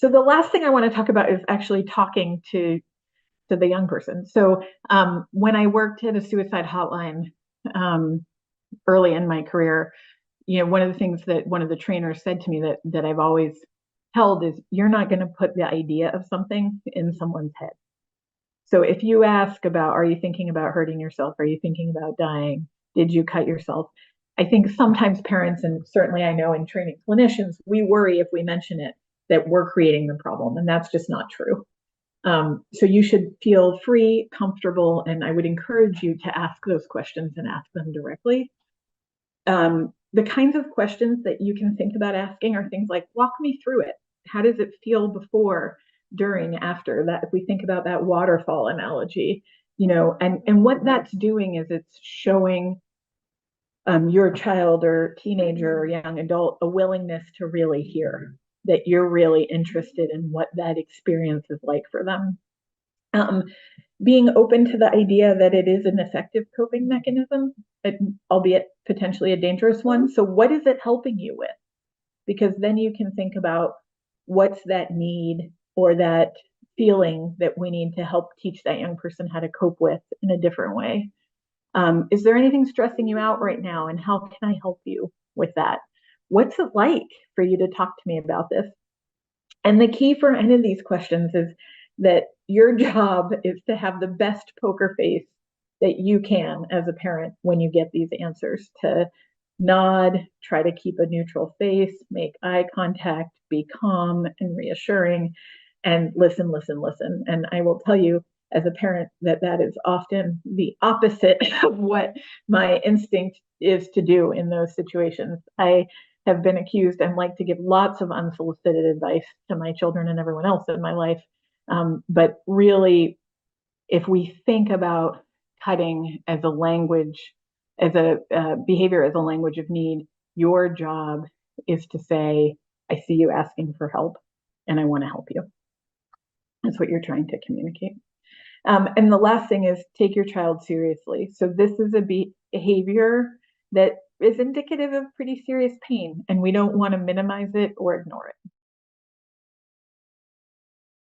So the last thing I want to talk about is actually talking to the young person. So when I worked at a suicide hotline um, early in my career, one of the things that one of the trainers said to me that I've always held is you're not going to put the idea of something in someone's head. So if you ask about, are you thinking about hurting yourself? Are you thinking about dying? Did you cut yourself? I think sometimes parents, and certainly I know in training clinicians, we worry if we mention it that we're creating the problem, and that's just not true. So you should feel free, comfortable, and I would encourage you to ask those questions and ask them directly. The kinds of questions that you can think about asking are things like, walk me through it. How does it feel before, during, after? That if we think about that waterfall analogy, and what that's doing is it's showing your child or teenager or young adult a willingness to really hear, that you're really interested in what that experience is like for them. Um, Being open to the idea that it is an effective coping mechanism, albeit potentially a dangerous one. So, what is it helping you with? Because then you can think about what's that need or that feeling that we need to help teach that young person how to cope with in a different way. Is there anything stressing you out right now? And how can I help you with that? What's it like for you to talk to me about this? And the key for any of these questions is that your job is to have the best poker face that you can as a parent when you get these answers, to nod, try to keep a neutral face, make eye contact, be calm and reassuring, and listen, listen, listen. And I will tell you, as a parent, that that is often the opposite of what my instinct is to do in those situations. I have been accused and like to give lots of unsolicited advice to my children and everyone else in my life. But really, if we think about cutting as a language, as a behavior, as a language of need, your job is to say, I see you asking for help and I want to help you. That's what you're trying to communicate. And the last thing is take your child seriously. So this is a behavior that is indicative of pretty serious pain, and we don't want to minimize it or ignore it.